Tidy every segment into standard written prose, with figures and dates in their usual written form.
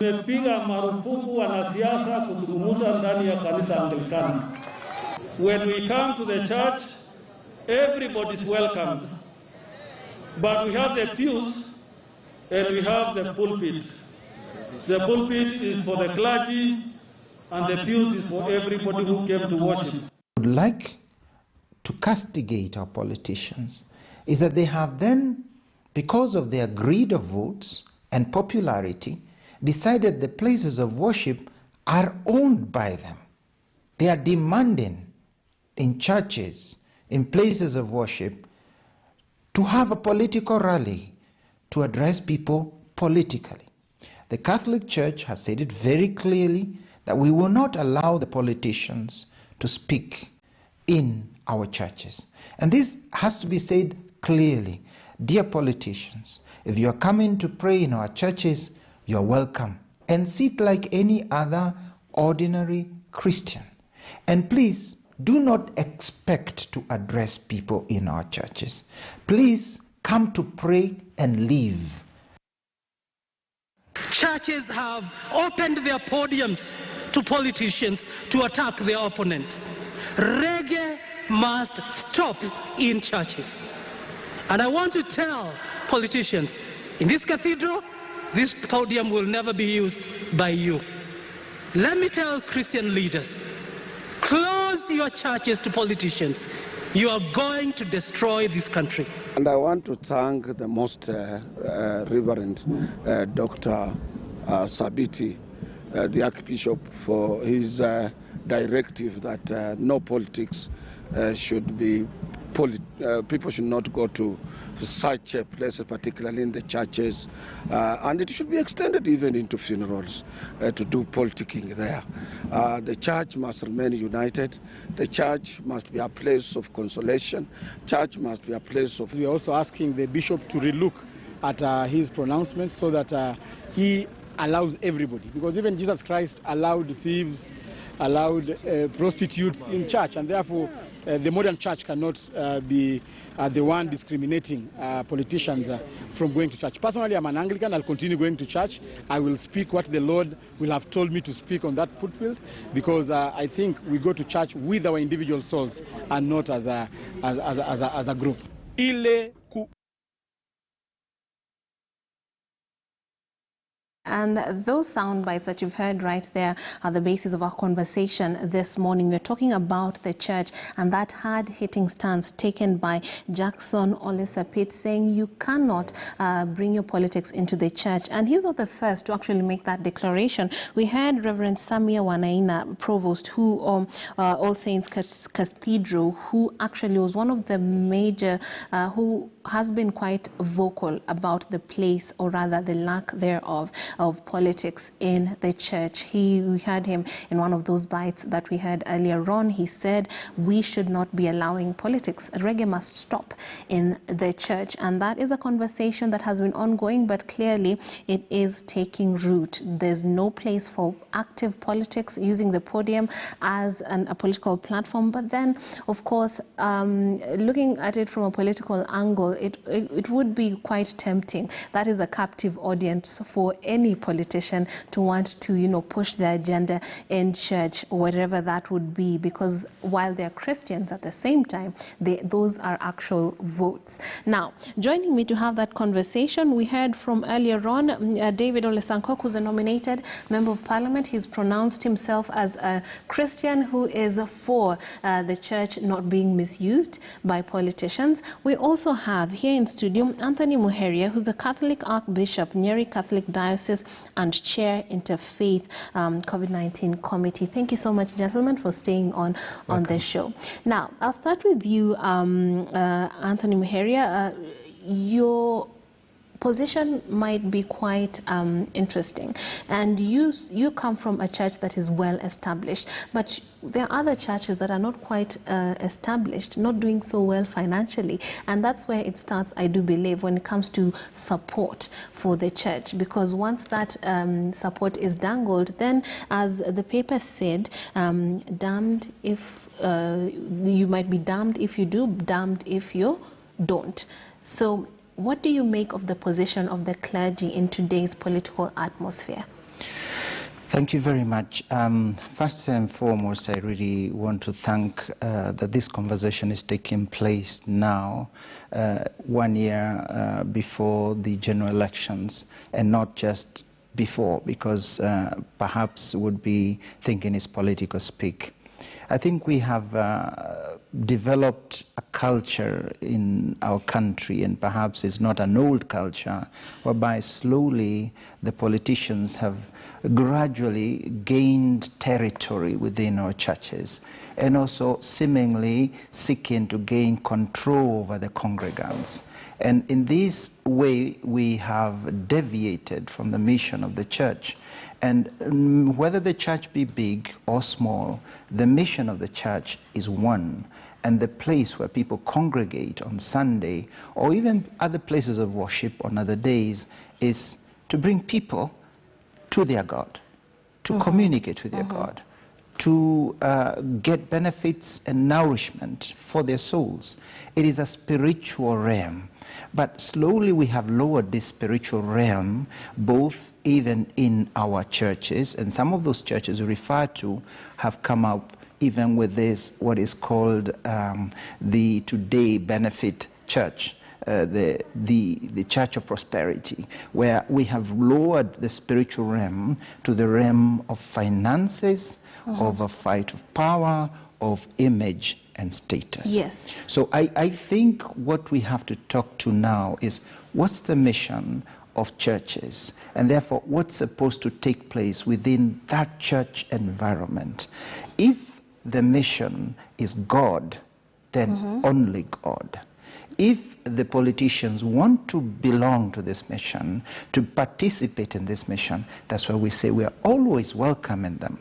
tumepiga marufuku wanasiasa kuzungumza ndani ya kanisa Anglikana. When we come to the church, everybody is welcome. But we have the pews and we have the pulpit. The pulpit is for the clergy and the pews is for everybody who came to worship. Would like to castigate our politicians is that they have then, because of their greed of votes and popularity, decided the places of worship are owned by them. They are demanding in churches, in places of worship, to have a political rally to address people politically. The Catholic Church has said it very clearly that we will not allow the politicians to speak in our churches. And this has to be said clearly. Dear politicians, if you are coming to pray in our churches, you are welcome. And sit like any other ordinary Christian. And please, do not expect to address people in our churches. Please come to pray and leave. Churches have opened their podiums to politicians to attack their opponents. Reggae must stop in churches. And I want to tell politicians, in this cathedral, this podium will never be used by you. Let me tell Christian leaders, close your churches to politicians. You are going to destroy this country. And I want to thank the Most Reverend Dr. Sabiti, the Archbishop, for his directive that no politics should be, people should not go to such places, particularly in the churches, and it should be extended even into funerals to do politicking there. The church must remain united. The church must be a place of consolation. Church must be a place of... We are also asking the bishop to relook at his pronouncements so that he allows everybody, because even Jesus Christ allowed thieves, allowed prostitutes in church, and therefore the modern church cannot be the one discriminating politicians from going to church. Personally, I'm an Anglican. I'll continue going to church. I will speak what the Lord will have told me to speak on that pulpit, because I think we go to church with our individual souls and not as a group. And those sound bites that you've heard right there are the basis of our conversation this morning. We're talking about the church and that hard-hitting stance taken by Jackson Olisapit, saying you cannot bring your politics into the church. And he's not the first to actually make that declaration. We had Reverend Samia Wanaina, Provost, who All Saints Cathedral, who actually was one of the major, who has been quite vocal about the place, or rather the lack thereof, of politics in the church. We had him in one of those bites that we heard earlier on. He said we should not be allowing politics. Reggae must stop in the church. And that is a conversation that has been ongoing, but clearly it is taking root. There's no place for active politics, using the podium as a political platform. But then, of course, looking at it from a political angle, it would be quite tempting. That is a captive audience for any politician to want to, push their agenda in church, whatever that would be, because while they're Christians at the same time, those are actual votes. Now, joining me to have that conversation, we heard from earlier on David Olesankok, who's a nominated Member of Parliament. He's pronounced himself as a Christian who is for the church not being misused by politicians. We also have here in studio Anthony Muheria, who's the Catholic Archbishop, Nyeri Catholic Diocese and Chair Interfaith COVID-19 Committee. Thank you so much, gentlemen, for staying on the show. Now, I'll start with you, Anthony Muheria. Your position might be quite interesting, and you come from a church that is well established, but there are other churches that are not quite established, not doing so well financially, and that's where it starts, I do believe, when it comes to support for the church, because once that support is dangled, then, as the paper said, damned if you might be damned if you do, damned if you don't. So what do you make of the position of the clergy in today's political atmosphere? Thank you very much. First and foremost, I really want to thank that this conversation is taking place now, 1 year before the general elections, and not just before, because perhaps would be thinking it's political speak. I think we have developed a culture in our country, and perhaps it's not an old culture, whereby slowly the politicians have gradually gained territory within our churches, and also seemingly seeking to gain control over the congregants. And in this way, we have deviated from the mission of the church. And whether the church be big or small, the mission of the church is one. And the place where people congregate on Sunday, or even other places of worship on other days, is to bring people to their God, to communicate with their God, to get benefits and nourishment for their souls. It is a spiritual realm. But slowly we have lowered this spiritual realm, both even in our churches, and some of those churches we refer to have come up even with this, what is called the Today Benefit Church, the Church of Prosperity, where we have lowered the spiritual realm to the realm of finances, of a fight of power, of image and status. Yes. So I think what we have to talk to now is what's the mission of churches, and therefore what's supposed to take place within that church environment. If the mission is God, then only God. If the politicians want to belong to this mission, to participate in this mission, that's why we say we are always welcoming them.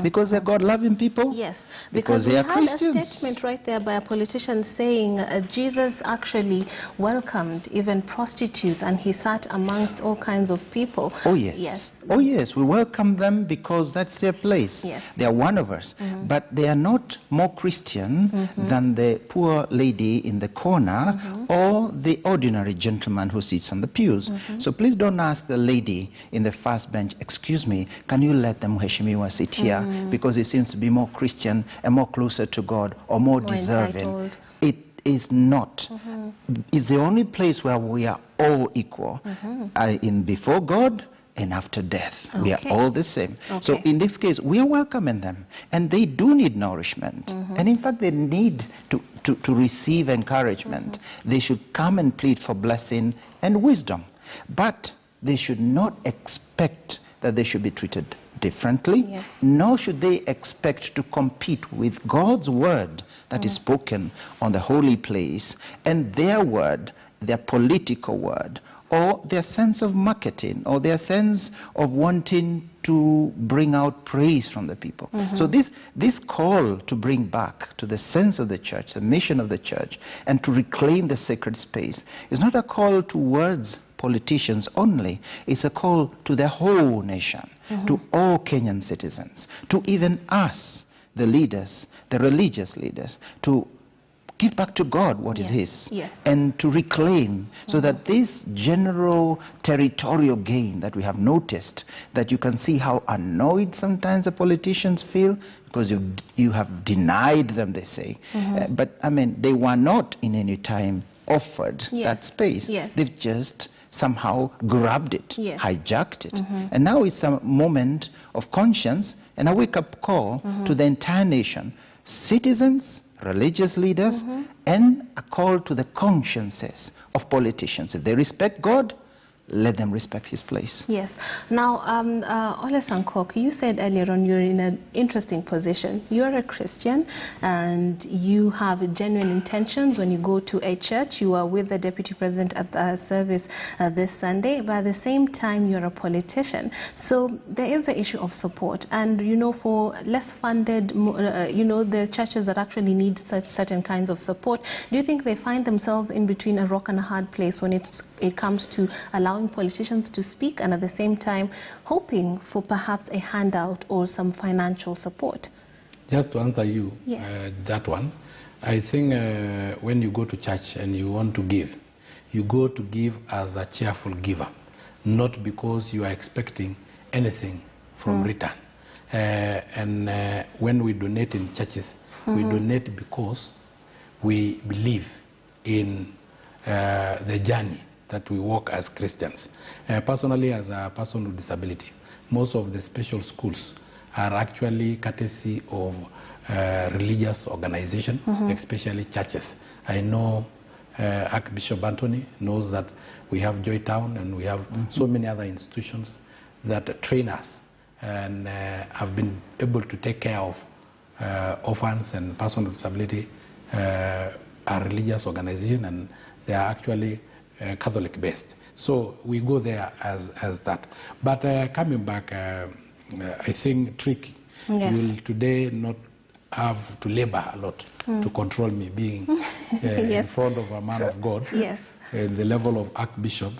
Because they're God-loving people? Yes, because we they are had Christians. a statement right there by a politician saying Jesus actually welcomed even prostitutes, and he sat amongst all kinds of people. Oh yes. Yes. Oh yes, we welcome them because that's their place. Yes. They are one of us. But they are not more Christian than the poor lady in the corner or the ordinary gentleman who sits on the pews. So please don't ask the lady in the first bench, excuse me, can you let the Mheshimiwa sit here because he seems to be more Christian and more closer to God or more deserving. Entitled. It is not. It's the only place where we are all equal in before God and after death. We are all the same. So in this case, we are welcoming them, and they do need nourishment. And in fact, they need to receive encouragement. They should come and plead for blessing and wisdom. But they should not expect that they should be treated differently, nor should they expect to compete with God's word that is spoken on the holy place and their word, their political word, or their sense of marketing, or their sense of wanting to bring out praise from the people. So this call to bring back to the sense of the church, the mission of the church, and to reclaim the sacred space is not a call towards politicians only. It's a call to the whole nation, to all Kenyan citizens, to even us, the leaders, the religious leaders, to give back to God what is his, and to reclaim, so that this general territorial gain that we have noticed, that you can see how annoyed sometimes the politicians feel because you have denied them, they say. But I mean, they were not in any time offered that space. They've just somehow grabbed it, hijacked it. And now it's a moment of conscience and a wake-up call to the entire nation, citizens, religious leaders, and a call to the consciences of politicians. If they respect God, let them respect his place. Yes. Now, Ole Sankok, you said earlier on you're in an interesting position. You're a Christian and you have genuine intentions when you go to a church. You are with the Deputy President at the service this Sunday, but at the same time you're a politician. So there is the issue of support. And, you know, for less funded, you know, the churches that actually need such certain kinds of support, do you think they find themselves in between a rock and a hard place when it comes to allowing politicians to speak and at the same time hoping for perhaps a handout or some financial support? Just to answer you, that one, I think when you go to church and you want to give, you go to give as a cheerful giver, not because you are expecting anything from return. When we donate in churches, we donate because we believe in the journey that we walk as Christians. Personally, as a person with disability, most of the special schools are actually courtesy of religious organizations, especially churches. I know Archbishop Anthony knows that we have Joytown and we have so many other institutions that train us and have been able to take care of orphans and persons with disability. Are religious organization, and they are actually Catholic based. So we go there as that. But coming back, I think tricky. Yes. You will today not have to labor a lot to control me being in front of a man of God. Yes. The level of Archbishop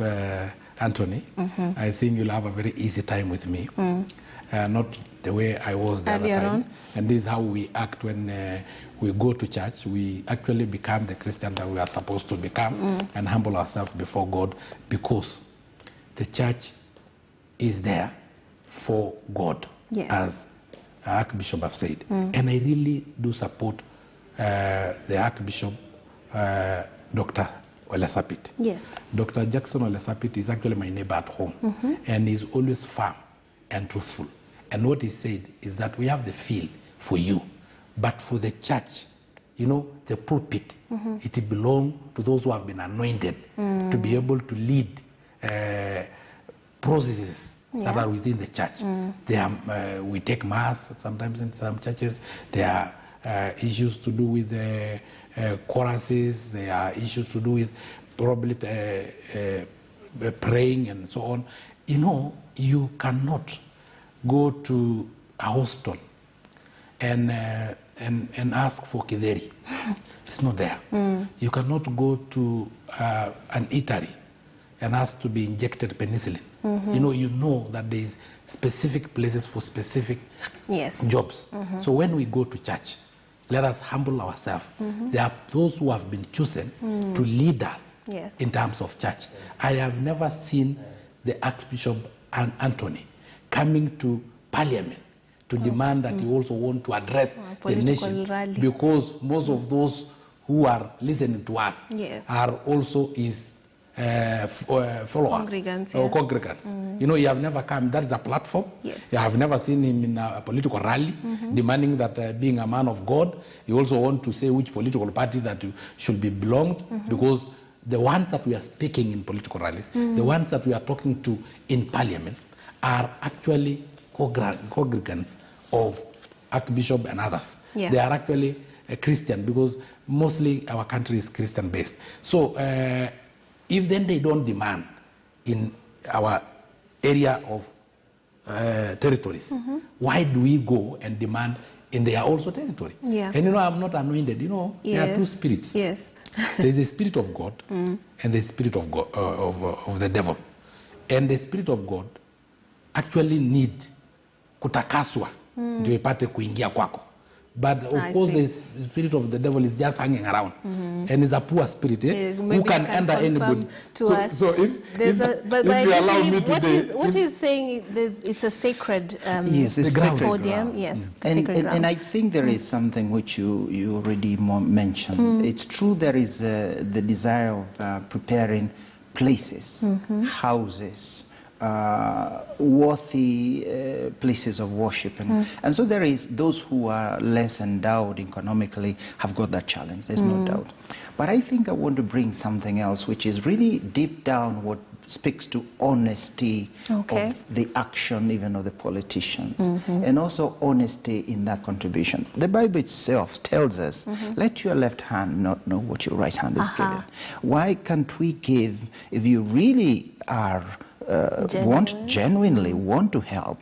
Anthony. I think you'll have a very easy time with me. Not the way I was the other time. And this is how we act when we go to church. We actually become the Christian that we are supposed to become and humble ourselves before God, because the church is there for God, as Archbishop have said. And I really do support the Archbishop, Dr. Olesapit. Yes. Dr. Jackson Olesapit is actually my neighbor at home, and he's always firm and truthful. And what he said is that we have the field for you, but for the church, you know, the pulpit, it belongs to those who have been anointed to be able to lead processes that are within the church. We take mass sometimes in some churches. There are issues to do with choruses. There are issues to do with probably praying and so on. You know, you cannot go to a hostel and ask for kideri. It's not there. You cannot go to an eatery and ask to be injected penicillin. You know that there is specific places for specific jobs. So when we go to church, let us humble ourselves. There are those who have been chosen to lead us in terms of church. I have never seen the Archbishop Anthony coming to Parliament to demand that he also want to address the nation, because most of those who are listening to us are also his followers or congregants. You know, he have never come. That is a platform. I have never seen him in a political rally demanding that being a man of God, you also want to say which political party that you should be belonged, because the ones that we are speaking in political rallies, the ones that we are talking to in Parliament, are actually congregants of Archbishop and others. They are actually a Christian, because mostly our country is Christian based. So if then they don't demand in our area of territories, why do we go and demand in their also territory? And you know, I'm not anointed. You know, there are two spirits. There is the spirit of God and the spirit of God, of the devil. And the spirit of God actually need kutakaswa ndio ipate kuingia kwako. But of course the spirit of the devil is just hanging around and is a poor spirit who can enter anybody. So if you allow me today, what he's saying is it's a sacred podium. And I think there is something which you already mentioned. It's true, there is the desire of preparing places, houses, worthy places of worship, and so there is those who are less endowed economically have got that challenge, there's no doubt. But I think I want to bring something else which is really deep down what speaks to honesty of the action even of the politicians, and also honesty in that contribution. The Bible itself tells us, let your left hand not know what your right hand is giving. Why can't we give, if you really are genuinely want to help,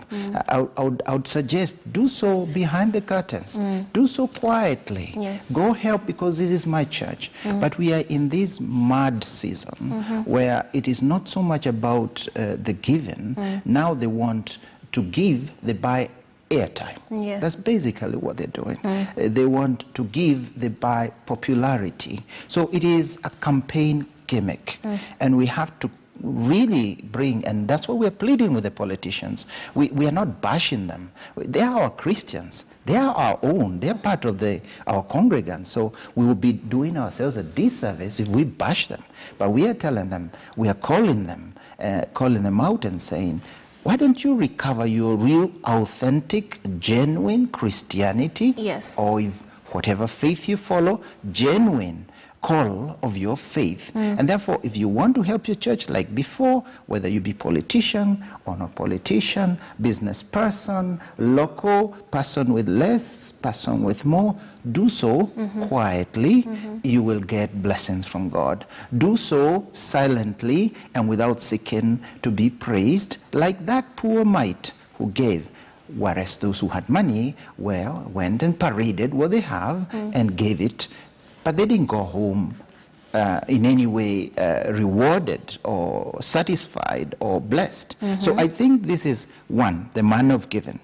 I would suggest do so behind the curtains, do so quietly, go help, because this is my church. But we are in this mad season where it is not so much about the giving. Now they want to give, they buy airtime. That's basically what they're doing. They want to give, they buy popularity. So it is a campaign gimmick, and we have to really bring, and that's what we're pleading with the politicians. We are not bashing them. They are our Christians. They are our own. They are part of our congregants. So we will be doing ourselves a disservice if we bash them. But we are telling them, we are calling them out and saying, why don't you recover your real, authentic, genuine Christianity? Yes. Or if whatever faith you follow, genuine call of your faith. And therefore, if you want to help your church like before, whether you be politician or not politician, business person, local, person with less, person with more, do so quietly. You will get blessings from God. Do so silently and without seeking to be praised, like that poor mite who gave. Whereas those who had money, well, went and paraded what they have and gave it, but they didn't go home in any way rewarded or satisfied or blessed. So I think this is one, the manner of giving.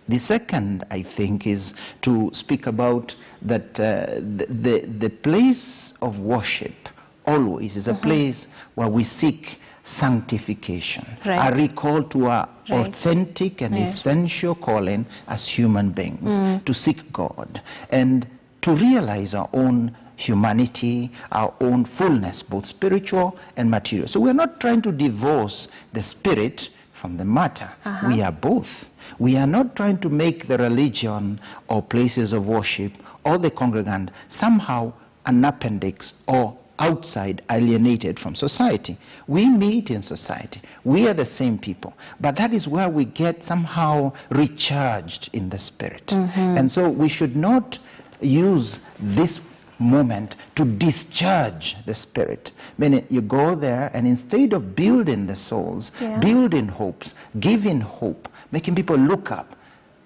The second, I think, is to speak about that the place of worship always is a place where we seek sanctification, a recall to our authentic and essential calling as human beings, to seek God and to realize our own humanity, our own fullness, both spiritual and material. So we're not trying to divorce the spirit from the matter. We are both. We are not trying to make the religion or places of worship or the congregant somehow an appendix or outside, alienated from society. We meet in society. We are the same people. But that is where we get somehow recharged in the spirit. And so we should not use this moment to discharge the spirit. Meaning you go there and instead of building the souls, building hopes, giving hope, making people look up,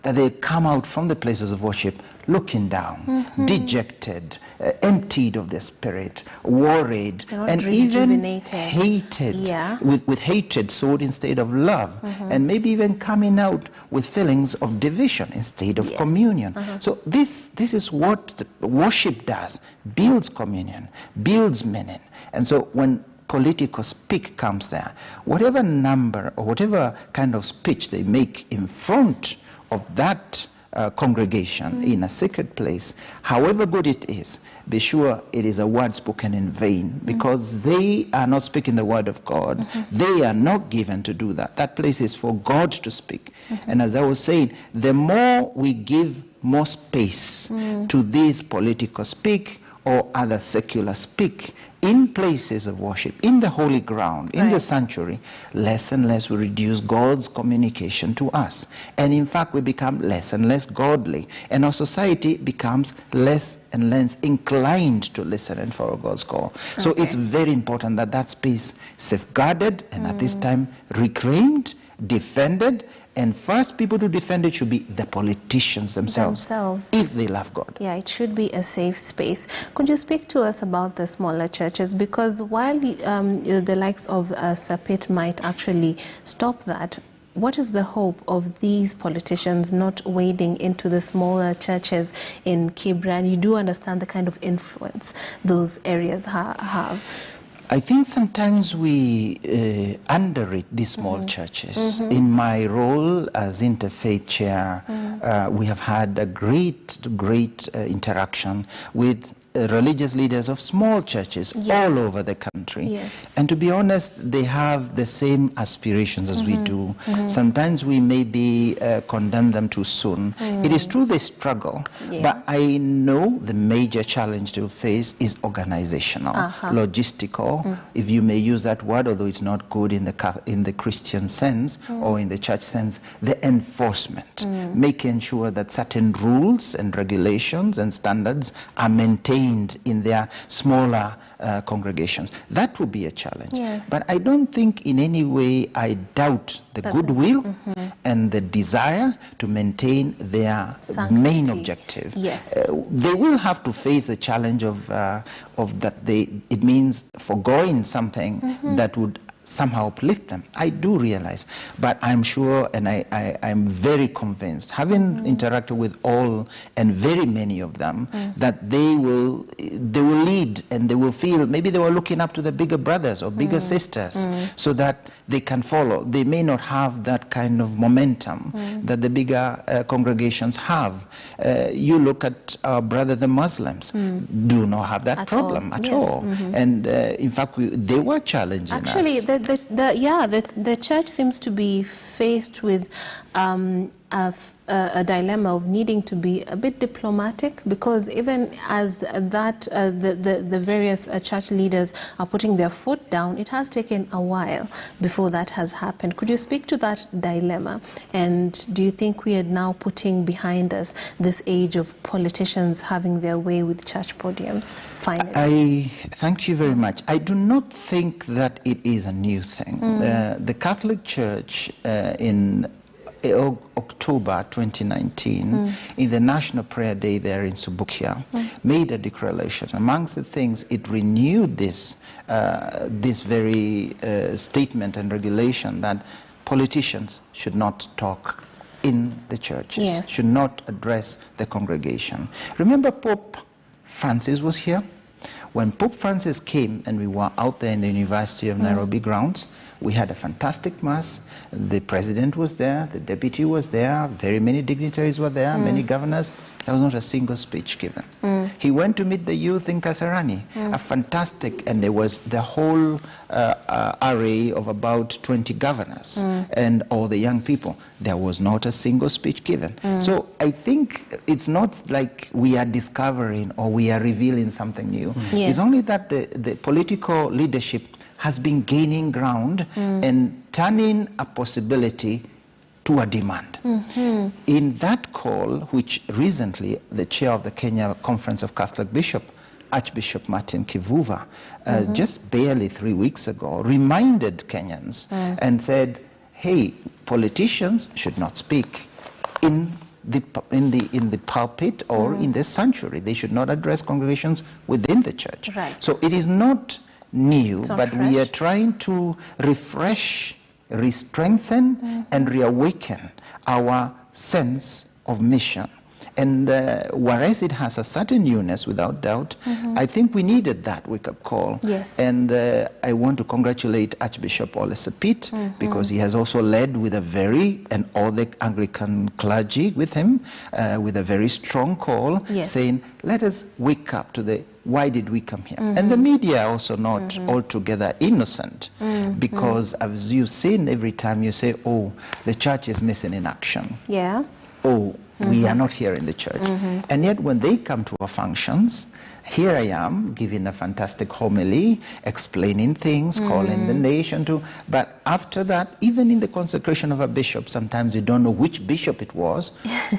that they come out from the places of worship looking down, dejected, emptied of the spirit, worried, and even hated, with hatred sowed instead of love, and maybe even coming out with feelings of division instead of communion. So this is what the worship does, builds communion, builds meaning. And so when political speak comes there, whatever number or whatever kind of speech they make in front of that congregation in a secret place, however good it is, be sure it is a word spoken in vain, because they are not speaking the word of God. They are not given to do that. That place is for God to speak. And as I was saying, the more we give more space to these political speak or other secular speak in places of worship, in the holy ground, in the sanctuary, less and less we reduce God's communication to us. And in fact, we become less and less godly. And our society becomes less and less inclined to listen and follow God's call. So it's very important that that space safeguarded and at this time reclaimed, defended, and first people to defend it should be the politicians themselves, if they love God. Yeah, it should be a safe space. Could you speak to us about the smaller churches? Because while the likes of Pulpit might actually stop that, what is the hope of these politicians not wading into the smaller churches in Kibra? You do understand the kind of influence those areas have. I think sometimes we underrate these small churches. In my role as interfaith chair, we have had a great interaction with religious leaders of small churches all over the country. And to be honest, they have the same aspirations as we do. Sometimes we maybe condemn them too soon. It is true they struggle, but I know the major challenge to face is organizational, logistical, if you may use that word, although it's not good in the Christian sense or in the church sense, the enforcement, making sure that certain rules and regulations and standards are maintained in their smaller congregations. That would be a challenge. But I don't think in any way I doubt the goodwill and the desire to maintain their main objective. They will have to face a challenge of that it means foregoing something that would somehow uplift them. I do realize, but I'm sure and I'm very convinced, having interacted with all and very many of them, that they will lead and they will feel maybe they were looking up to the bigger brothers or bigger sisters so that they can follow. They may not have that kind of momentum that the bigger congregations have. You look at our brother the Muslims, do not have that problem at all. And in fact, they were challenging us. Actually, the church seems to be faced with a dilemma of needing to be a bit diplomatic, because even as the various church leaders are putting their foot down, it has taken a while before that has happened. Could you speak to that dilemma? And do you think we are now putting behind us this age of politicians having their way with church podiums? Finally, I thank you very much. I do not think that it is a new thing. The Catholic Church in October 2019, in the National Prayer Day there in Subukia, made a declaration. Amongst the things, it renewed this very statement and regulation that politicians should not talk in the churches, should not address the congregation. Remember Pope Francis was here? When Pope Francis came and we were out there in the University of Nairobi grounds, we had a fantastic mass. The president was there, the deputy was there, very many dignitaries were there, many governors. There was not a single speech given. He went to meet the youth in Kasarani, a fantastic, and there was the whole array of about 20 governors and all the young people. There was not a single speech given. So I think it's not like we are discovering or we are revealing something new. It's only that the political leadership has been gaining ground and turning a possibility to a demand. In that call, which recently the chair of the Kenya Conference of Catholic Bishops, Archbishop Martin Kivuva, just barely 3 weeks ago, reminded Kenyans and said, hey, politicians should not speak in the pulpit or in the sanctuary. They should not address congregations within the church. So it is not new, but we are trying to refresh, re-strengthen, and reawaken our sense of mission. And whereas it has a certain newness, without doubt, I think we needed that wake-up call. And I want to congratulate Archbishop Ole Sapit, because he has also led with a very, and all the Anglican clergy with him, with a very strong call, saying, let us wake up to the why did we come here? And the media are also not altogether innocent, because as you've seen every time you say, oh, the church is missing in action. Oh, we are not here in the church. And yet when they come to our functions, here I am giving a fantastic homily, explaining things, calling the nation to, but after that, even in the consecration of a bishop, sometimes you don't know which bishop it was,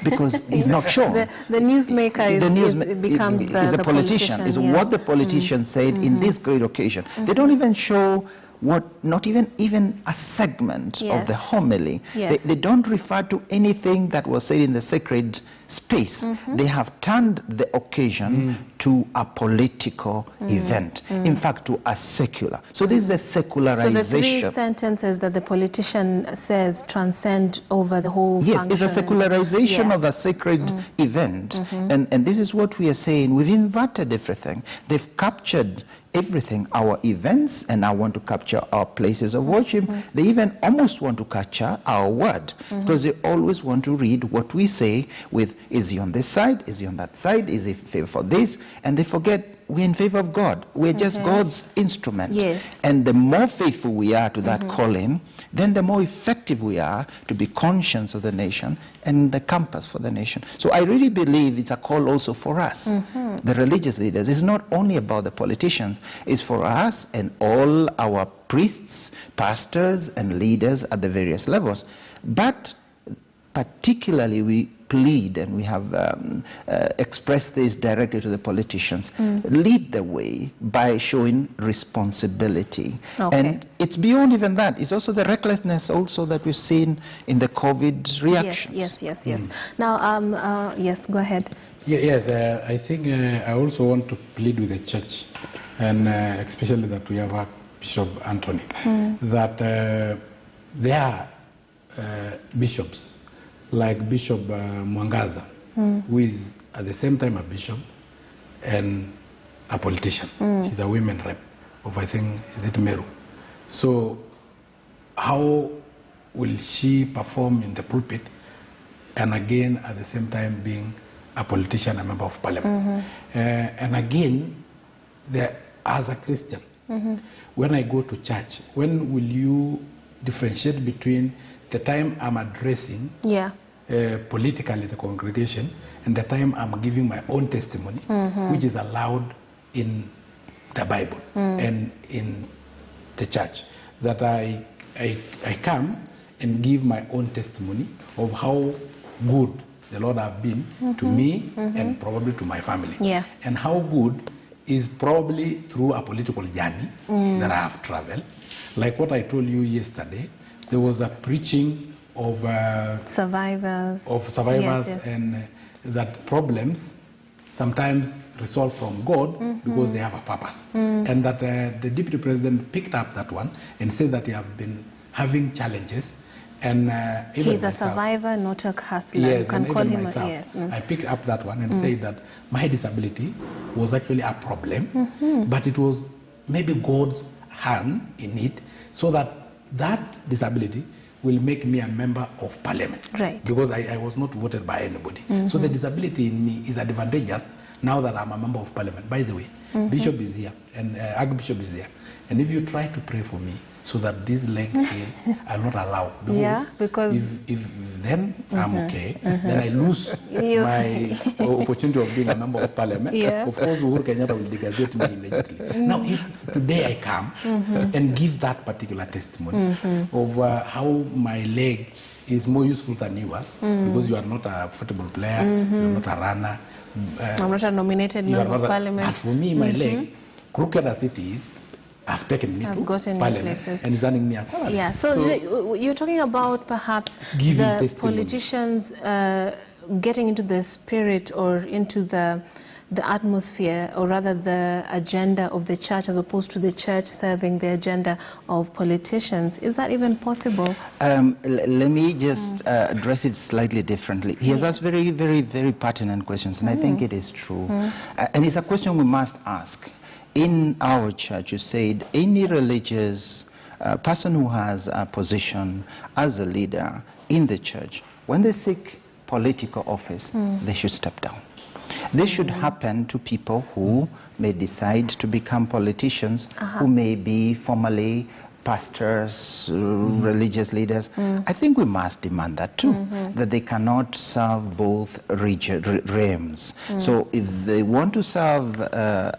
because it's not shown. The newsmaker becomes the politician. Is what the politician said in this great occasion. They don't even show not even a segment of the homily. They don't refer to anything that was said in the sacred space. They have turned the occasion to a political event, in fact to a secular. So this is a secularization. So the 3 sentences that the politician says transcend over the whole function. It's a secularization of a sacred event. And this is what we are saying. We've inverted everything. They've captured everything, our events, and I want to capture our places of worship. They even almost want to capture our word, because they always want to read what we say with, is he on this side, is he on that side, is he in favor for this, and they forget we're in favor of God. We're just God's instrument. And the more faithful we are to that calling, then the more effective we are to be conscious of the nation and the compass for the nation. So I really believe it's a call also for us, the religious leaders. It's not only about the politicians, it's for us and all our priests, pastors, and leaders at the various levels. But particularly we plead, and we have expressed this directly to the politicians, lead the way by showing responsibility. And it's beyond even that. It's also the recklessness also that we've seen in the COVID reactions. Yes. Now, yes, go ahead. I think I also want to plead with the church, and especially that we have Bishop Anthony, that there are bishops like Bishop Mwangaza, who is at the same time a bishop and a politician. She's a women rep of, I think, is it Meru? So how will she perform in the pulpit and again at the same time being a politician, a member of parliament? And again, as a Christian, when I go to church, when will you differentiate between the time I'm addressing politically the congregation and the time I'm giving my own testimony, which is allowed in the Bible and in the church, that I come and give my own testimony of how good the Lord have been to me and probably to my family. And how good is probably through a political journey that I have traveled. Like what I told you yesterday, there was a preaching of survivors and that problems sometimes resolve from God because they have a purpose. And that the deputy president picked up that one and said that he have been having challenges. And even he's a myself, survivor, not a hustler. yes, you can and call even him myself, a I picked up that one and said that my disability was actually a problem, but it was maybe God's hand in it, so that disability will make me a member of parliament. Right. Because I was not voted by anybody. So the disability in me is advantageous now that I'm a member of parliament. By the way, Bishop is here and Archbishop is there. And if you try to pray for me so that this leg pain are not allowed, because if then I'm okay, then I lose my opportunity of being a member of parliament. Of course, Uhuru Kenyatta will degazette me immediately. Now, if today I come and give that particular testimony of how my leg is more useful than yours, because you are not a football player, you are not a runner, I'm not a nominated member of parliament. But for me, my leg, crooked as it is, have taken me to parliament and is earning me a salary. Yeah, so you're talking about perhaps the politicians getting into the spirit or into the atmosphere, or rather the agenda of the church, as opposed to the church serving the agenda of politicians. Is that even possible? Let me just address it slightly differently. He has asked very, very, very pertinent questions, and I think it is true. And it's a question we must ask. In our church, you said any religious person who has a position as a leader in the church, when they seek political office, they should step down. This should happen to people who may decide to become politicians, who may be formerly pastors, religious leaders. I think we must demand that too, that they cannot serve both realms. So if they want to serve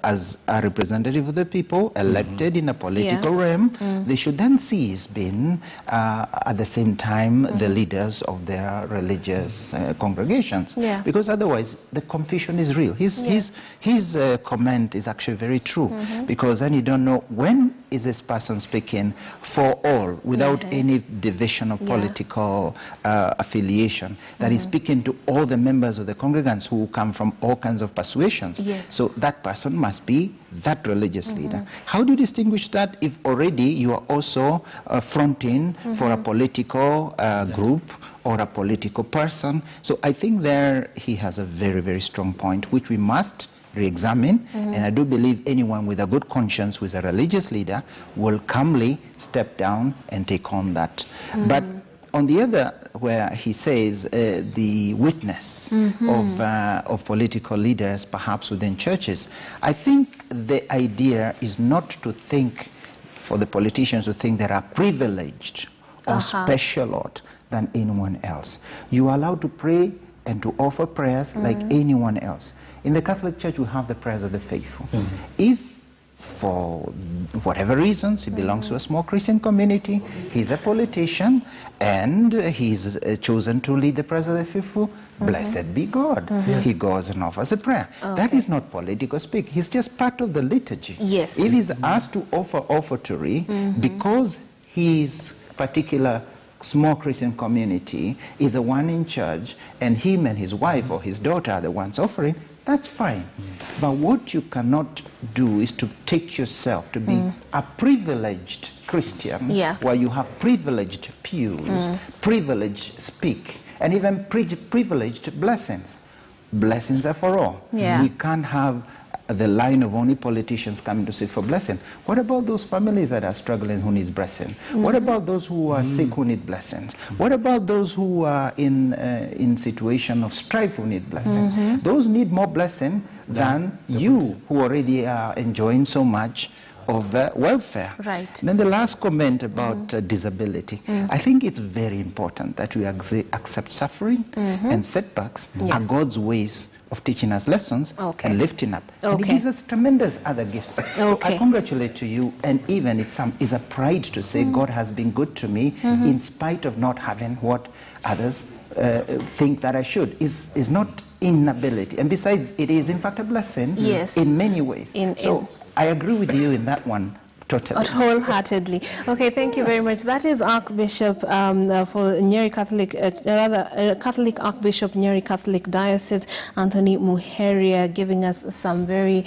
as a representative of the people elected in a political realm, they should then cease being at the same time the leaders of their religious congregations. Because otherwise the confusion is real. His comment is actually very true, because then you don't know when is this person speaking for all without any division of political affiliation, that is speaking to all the members of the congregants who come from all kinds of persuasions. So that person must be that religious leader. How do you distinguish that if already you are also fronting for a political group or a political person? So I think there he has a very, very strong point, which we must re-examine, and I do believe anyone with a good conscience who is a religious leader will calmly step down and take on that. But on the other, where he says the witness of political leaders perhaps within churches, I think the idea is not to think, for the politicians to think they are privileged or special than anyone else. You are allowed to pray and to offer prayers like anyone else. In the Catholic Church, we have the prayers of the faithful. If, for whatever reasons, he belongs to a small Christian community, he's a politician, and he's chosen to lead the prayers of the faithful, blessed be God. He goes and offers a prayer. That is not political speak. He's just part of the liturgy. If he's asked to offer offertory because his particular small Christian community is the one in charge, and him and his wife or his daughter are the ones offering, that's fine. But what you cannot do is to take yourself to be a privileged Christian, where you have privileged pews, privileged speak, and even privileged blessings. Blessings are for all. We can't have the line of only politicians coming to seek for blessing. What about those families that are struggling who need blessing? What about those who are sick who need blessings? What about those who are in situation of strife who need blessing? Those need more blessing than you who already are enjoying so much of welfare. Right. And then the last comment about disability. I think it's very important that we accept suffering and setbacks are God's ways of teaching us lessons and lifting up. And He gives us tremendous other gifts. So I congratulate to you, and even it's a pride to say God has been good to me in spite of not having what others think that I should. Is not inability. And besides, it is in fact a blessing in many ways. I agree with you in that one. Totally. Wholeheartedly. Okay, thank you very much. That is Archbishop for Nyeri Catholic, Catholic Archbishop Nyeri Catholic Diocese, Anthony Muheria, giving us some very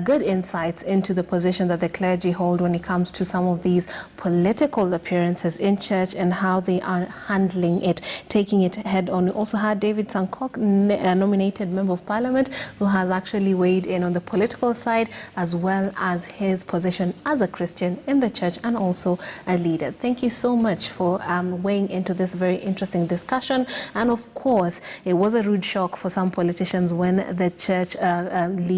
good insights into the position that the clergy hold when it comes to some of these political appearances in church and how they are handling it, taking it head on. We also had David Sankok, nominated Member of Parliament, who has actually weighed in on the political side as well as his position as a Christian in the church and also a leader. Thank you so much for weighing into this very interesting discussion. And of course, it was a rude shock for some politicians when the church leader